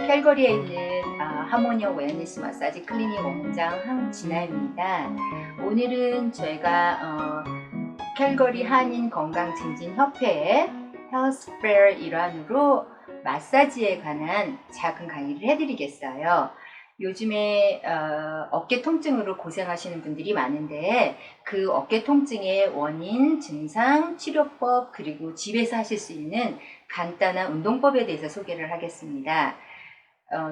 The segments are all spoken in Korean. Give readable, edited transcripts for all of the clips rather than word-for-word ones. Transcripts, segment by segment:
캘거리에 있는 하모니언 웰니스 마사지 클리닉 원장 황진아입니다. 오늘은 저희가 캘거리 한인 건강증진협회의 헬스페어 일환으로 마사지에 관한 작은 강의를 해드리겠어요. 요즘에 어깨 통증으로 고생하시는 분들이 많은데 그 어깨 통증의 원인, 증상, 치료법, 그리고 집에서 하실 수 있는 간단한 운동법에 대해서 소개를 하겠습니다.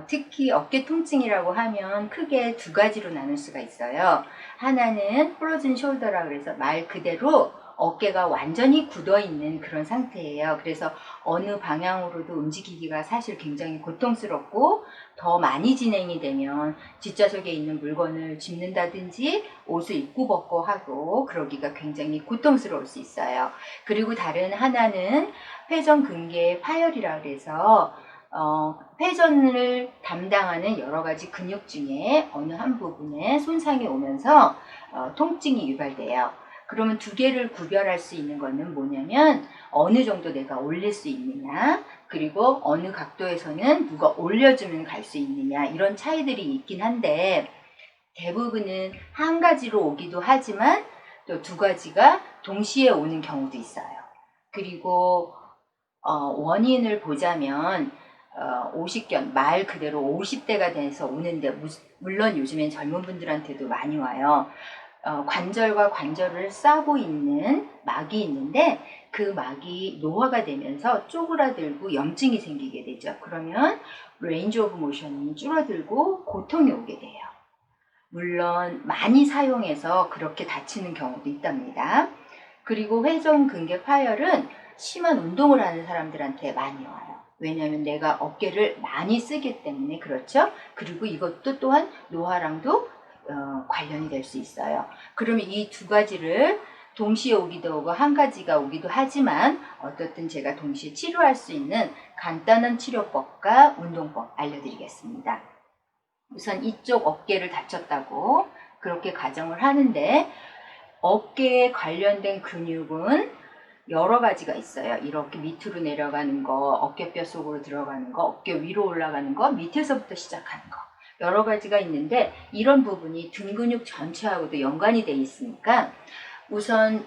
특히 어깨 통증이라고 하면 크게 두 가지로 나눌 수가 있어요. 하나는 프로즌 숄더라 그래서 말 그대로 어깨가 완전히 굳어 있는 그런 상태예요. 그래서 어느 방향으로도 움직이기가 사실 굉장히 고통스럽고 더 많이 진행이 되면 뒷좌석에 있는 물건을 짚는다든지 옷을 입고 벗고 하고 그러기가 굉장히 고통스러울 수 있어요. 그리고 다른 하나는 회전근개 파열이라 그래서 회전을 담당하는 여러 가지 근육 중에 어느 한 부분에 손상이 오면서 통증이 유발돼요. 그러면 두 개를 구별할 수 있는 거는 뭐냐면 어느 정도 내가 올릴 수 있느냐, 그리고 어느 각도에서는 누가 올려주면 갈 수 있느냐, 이런 차이들이 있긴 한데 대부분은 한 가지로 오기도 하지만 또 두 가지가 동시에 오는 경우도 있어요. 그리고 원인을 보자면 50견, 말 그대로 50대가 돼서 오는데 물론 요즘엔 젊은 분들한테도 많이 와요. 관절과 관절을 싸고 있는 막이 있는데 그 막이 노화가 되면서 쪼그라들고 염증이 생기게 되죠. 그러면 레인지 오브 모션이 줄어들고 고통이 오게 돼요. 물론 많이 사용해서 그렇게 다치는 경우도 있답니다. 그리고 회전근개 파열은 심한 운동을 하는 사람들한테 많이 와요. 왜냐하면 내가 어깨를 많이 쓰기 때문에 그렇죠. 그리고 이것도 또한 노화랑도 관련이 될 수 있어요. 그러면 이 두 가지를 동시에 오기도 하고 한 가지가 오기도 하지만 어떻든 제가 동시에 치료할 수 있는 간단한 치료법과 운동법 알려드리겠습니다. 우선 이쪽 어깨를 다쳤다고 그렇게 가정을 하는데 어깨에 관련된 근육은 여러 가지가 있어요. 이렇게 밑으로 내려가는 거, 어깨뼈 속으로 들어가는 거, 어깨 위로 올라가는 거, 밑에서부터 시작하는 거. 여러 가지가 있는데 이런 부분이 등 근육 전체하고도 연관이 돼 있으니까 우선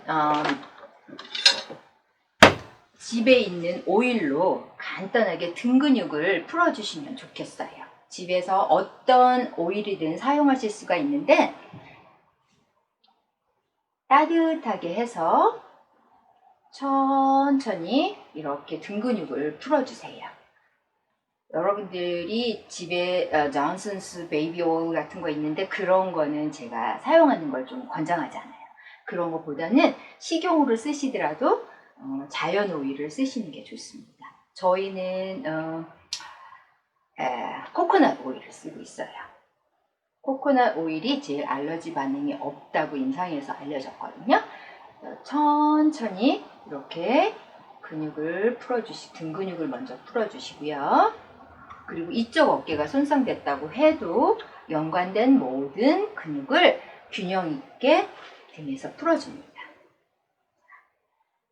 집에 있는 오일로 간단하게 등 근육을 풀어주시면 좋겠어요. 집에서 어떤 오일이든 사용하실 수가 있는데 따뜻하게 해서 천천히 이렇게 등 근육을 풀어주세요. 여러분들이 집에 존슨스 베이비 오일 같은 거 있는데 그런 거는 제가 사용하는 걸 좀 권장하지 않아요. 그런 것보다는 식용으로 쓰시더라도 자연 오일을 쓰시는 게 좋습니다. 저희는 코코넛 오일을 쓰고 있어요. 코코넛 오일이 제일 알러지 반응이 없다고 임상에서 알려졌거든요. 천천히 이렇게 근육을 등 근육을 먼저 풀어주시고요. 그리고 이쪽 어깨가 손상됐다고 해도 연관된 모든 근육을 균형 있게 등에서 풀어줍니다.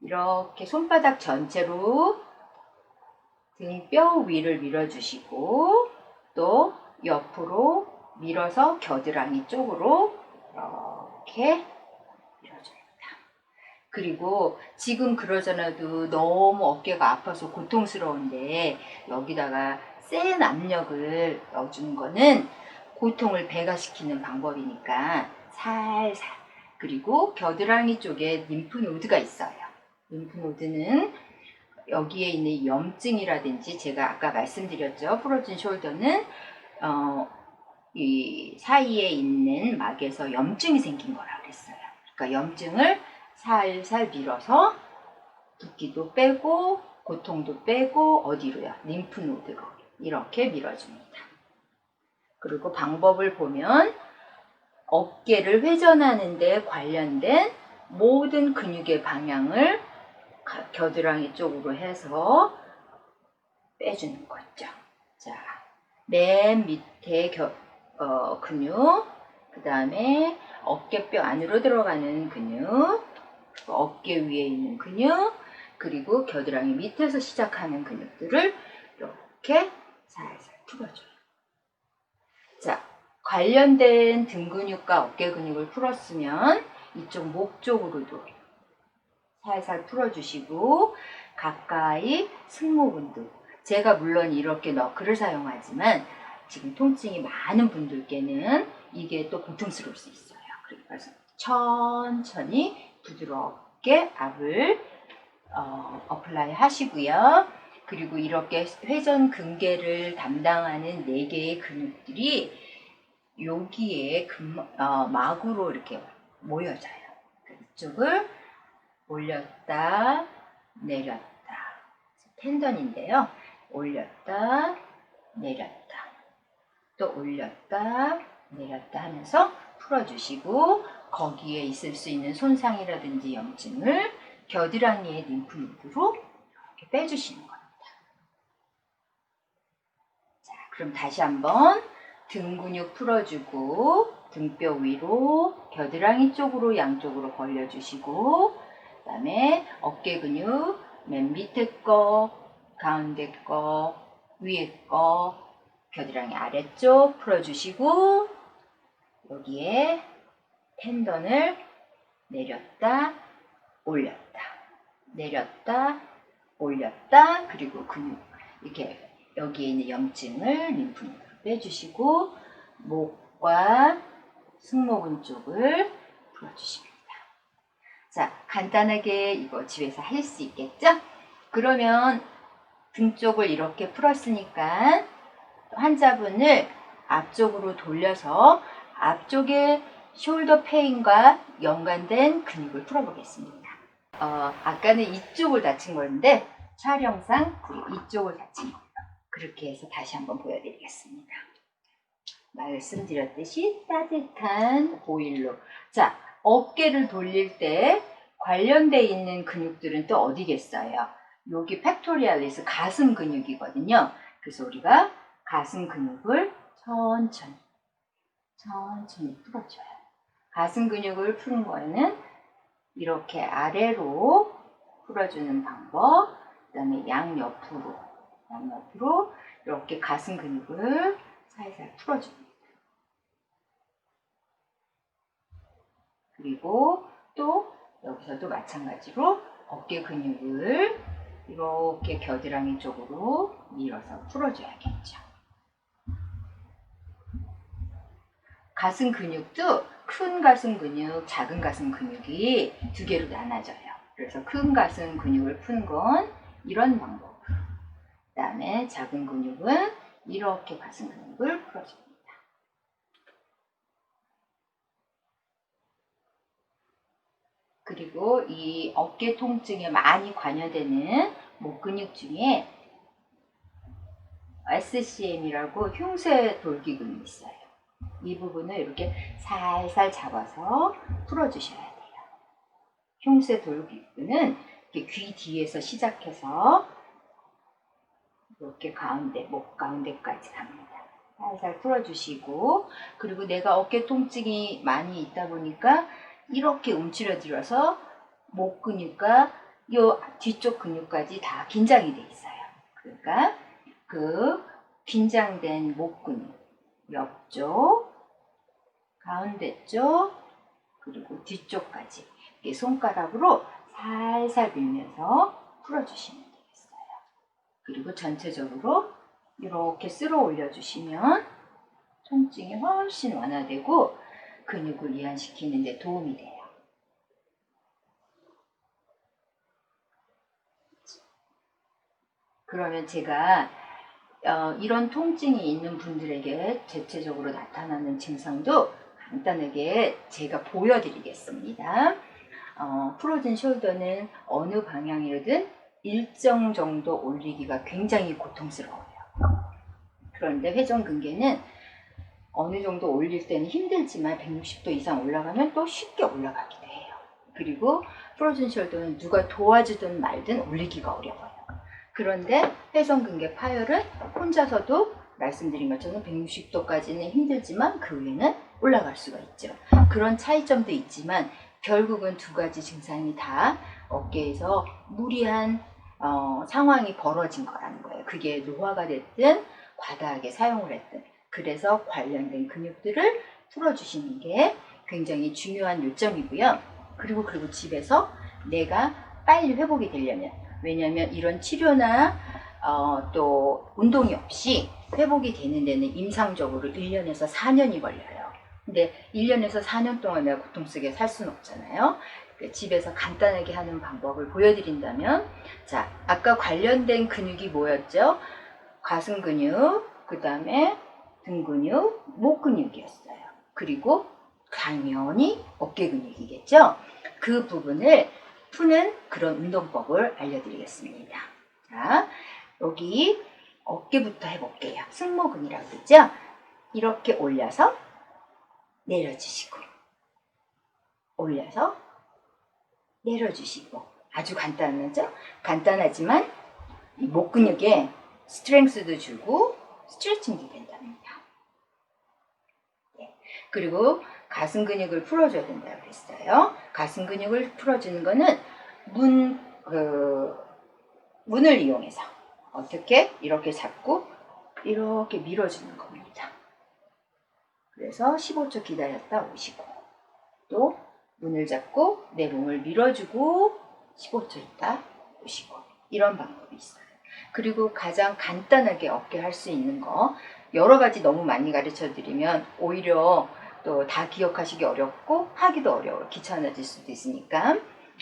이렇게 손바닥 전체로 등뼈 위를 밀어주시고 또 옆으로 밀어서 겨드랑이 쪽으로 이렇게 밀어줍니다. 그리고 지금 그러잖아도 너무 어깨가 아파서 고통스러운데 여기다가 센 압력을 넣어주는 거는 고통을 배가시키는 방법이니까 살살. 그리고 겨드랑이 쪽에 림프노드가 있어요. 림프노드는 여기에 있는 염증이라든지 제가 아까 말씀드렸죠. 프로즌 숄더는 이 사이에 있는 막에서 염증이 생긴 거라 그랬어요. 그러니까 염증을 살살 밀어서 붓기도 빼고 고통도 빼고 어디로요? 림프노드로 이렇게 밀어줍니다. 그리고 방법을 보면 어깨를 회전하는 데 관련된 모든 근육의 방향을 겨드랑이 쪽으로 해서 빼주는 거죠. 자, 맨 밑에 근육, 그 다음에 어깨뼈 안으로 들어가는 근육, 어깨 위에 있는 근육, 그리고 겨드랑이 밑에서 시작하는 근육들을 이렇게 살살 풀어줘요. 자, 관련된 등 근육과 어깨 근육을 풀었으면 이쪽 목 쪽으로도 살살 풀어주시고 가까이 승모근도, 제가 물론 이렇게 너클을 사용하지만 지금 통증이 많은 분들께는 이게 또 고통스러울 수 있어요. 그래서 천천히 부드럽게 압을 어플라이 하시고요. 그리고 이렇게 회전 근개를 담당하는 4개의 근육들이 여기에 막으로 이렇게 모여져요. 이쪽을 올렸다 내렸다, 텐던인데요. 올렸다 내렸다, 또 올렸다 내렸다 하면서 풀어주시고, 거기에 있을 수 있는 손상이라든지 염증을 겨드랑이의 림프노드로 이렇게 빼주시는 겁니다. 자, 그럼 다시 한번 등 근육 풀어주고 등뼈 위로 겨드랑이 쪽으로 양쪽으로 벌려주시고, 그 다음에 어깨 근육 맨 밑에 거, 가운데 거, 위에 거, 겨드랑이 아래쪽 풀어주시고, 여기에 텐던을 내렸다 올렸다 내렸다 올렸다, 그리고 근육 이렇게 여기에 있는 염증을 림프노드로 빼주시고 목과 승모근 쪽을 풀어주십니다. 자, 간단하게 이거 집에서 할 수 있겠죠? 그러면 등 쪽을 이렇게 풀었으니까 환자분을 앞쪽으로 돌려서 앞쪽에 숄더 페인과 연관된 근육을 풀어보겠습니다. 아까는 이쪽을 다친 건데 촬영상 이쪽을 다친 거예요. 그렇게 해서 다시 한번 보여드리겠습니다. 말씀드렸듯이 따뜻한 오일로. 자, 어깨를 돌릴 때 관련되어 있는 근육들은 또 어디겠어요? 여기 팩토리알리스 가슴 근육이거든요. 그래서 우리가 가슴 근육을 천천히 풀어줘요. 가슴 근육을 푸는 거에는 이렇게 아래로 풀어주는 방법, 그 다음에 양옆으로 이렇게 가슴 근육을 살살 풀어줍니다. 그리고 또 여기서도 마찬가지로 어깨 근육을 이렇게 겨드랑이 쪽으로 밀어서 풀어줘야겠죠. 가슴 근육도 큰 가슴 근육, 작은 가슴 근육이 2개로 나눠져요. 그래서 큰 가슴 근육을 푸는 건 이런 방법으로, 그 다음에 작은 근육은 이렇게 가슴 근육을 풀어줍니다. 그리고 이 어깨 통증에 많이 관여되는 목 근육 중에 SCM이라고 흉쇄 돌기근이 있어요. 이 부분을 이렇게 살살 잡아서 풀어주셔야 돼요. 흉쇄 돌기근은 이렇게 귀 뒤에서 시작해서 이렇게 가운데, 목 가운데까지 갑니다. 살살 풀어주시고, 그리고 내가 어깨 통증이 많이 있다 보니까 이렇게 움츠러들어서 목 근육과 이 뒤쪽 근육까지 다 긴장이 돼 있어요. 그러니까 그 긴장된 목 근육 옆쪽, 가운데 쪽, 그리고 뒤쪽까지 이렇게 손가락으로 살살 밀면서 풀어주시면 되겠어요. 그리고 전체적으로 이렇게 쓸어 올려주시면 통증이 훨씬 완화되고 근육을 이완시키는 데 도움이 돼요. 그러면 제가 이런 통증이 있는 분들에게 대체적으로 나타나는 증상도 간단하게 제가 보여드리겠습니다. 풀어진 숄더는 어느 방향이든 일정 정도 올리기가 굉장히 고통스러워요. 그런데 회전근개는 어느 정도 올릴 때는 힘들지만 160도 이상 올라가면 또 쉽게 올라가기도 해요. 그리고 풀어진 숄더는 누가 도와주든 말든 올리기가 어려워요. 그런데 회전근개 파열은 혼자서도 말씀드린 것처럼 160도까지는 힘들지만 그 위에는 올라갈 수가 있죠. 그런 차이점도 있지만 결국은 2가지 증상이 다 어깨에서 무리한 상황이 벌어진 거라는 거예요. 그게 노화가 됐든 과다하게 사용을 했든, 그래서 관련된 근육들을 풀어주시는 게 굉장히 중요한 요점이고요. 그리고 집에서 내가 빨리 회복이 되려면, 왜냐하면 이런 치료나 또 운동이 없이 회복이 되는 데는 임상적으로 1년에서 4년이 걸려요. 근데 1년에서 4년 동안 내가 고통 속에 살 수는 없잖아요. 집에서 간단하게 하는 방법을 보여드린다면, 자, 아까 관련된 근육이 뭐였죠? 가슴 근육, 그 다음에 등 근육, 목 근육이었어요. 그리고 당연히 어깨 근육이겠죠? 그 부분을 푸는 그런 운동법을 알려드리겠습니다. 자, 여기 어깨부터 해볼게요. 승모근이라고 그러죠? 이렇게 올려서 내려주시고, 올려서 내려주시고. 아주 간단하죠? 간단하지만 이 목 근육에 스트렝스도 주고 스트레칭도 된답니다. 네. 그리고 가슴 근육을 풀어줘야 된다고 그랬어요. 가슴 근육을 풀어주는 거는 문을 이용해서 어떻게 이렇게 잡고 이렇게 밀어주는 겁니다. 그래서 15초 기다렸다 오시고, 또 문을 잡고 내 몸을 밀어주고 15초 있다 오시고, 이런 방법이 있어요. 그리고 가장 간단하게 어깨 할 수 있는 거, 여러 가지 너무 많이 가르쳐 드리면 오히려 또 다 기억하시기 어렵고 하기도 어려워요. 귀찮아질 수도 있으니까.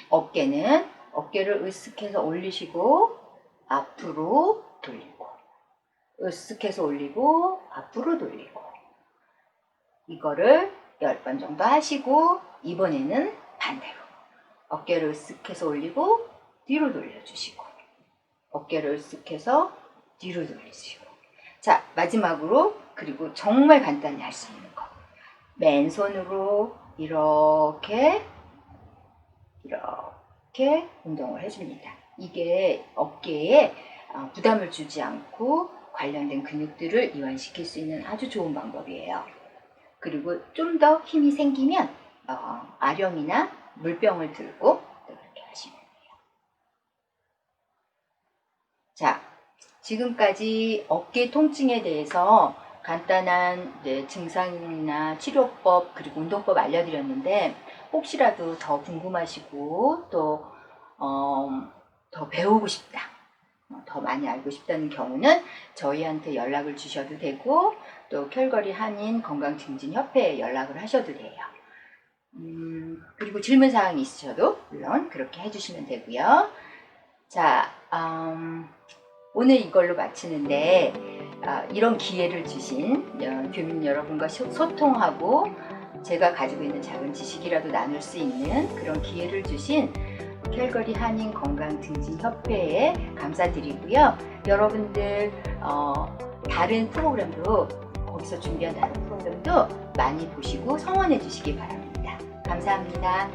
어깨는 어깨를 으쓱해서 올리시고 앞으로 돌리고, 으쓱해서 올리고 앞으로 돌리고, 이거를 10번 정도 하시고, 이번에는 반대로 어깨를 으쓱해서 올리고 뒤로 돌려주시고, 어깨를 으쓱해서 뒤로 돌리시고. 자, 마지막으로, 그리고 정말 간단히 할 수 있는 거, 맨손으로 이렇게 운동을 해줍니다. 이게 어깨에 부담을 주지 않고 관련된 근육들을 이완시킬 수 있는 아주 좋은 방법이에요. 그리고 좀 더 힘이 생기면 아령이나 물병을 들고 이렇게 하시면 돼요. 자, 지금까지 어깨 통증에 대해서 간단한 증상이나 치료법, 그리고 운동법 알려드렸는데, 혹시라도 더 궁금하시고 또 더 배우고 싶다, 더 많이 알고 싶다는 경우는 저희한테 연락을 주셔도 되고, 또 캘거리 한인 건강증진협회에 연락을 하셔도 돼요. 그리고 질문사항이 있으셔도 물론 그렇게 해주시면 되고요. 자, 오늘 이걸로 마치는데, 이런 기회를 주신 교민 여러분과 소통하고 제가 가지고 있는 작은 지식이라도 나눌 수 있는 그런 기회를 주신 캘거리 한인 건강증진협회에 감사드리고요. 여러분들 다른 프로그램도, 거기서 준비한 다른 프로그램도 많이 보시고 성원해 주시기 바랍니다. 감사합니다.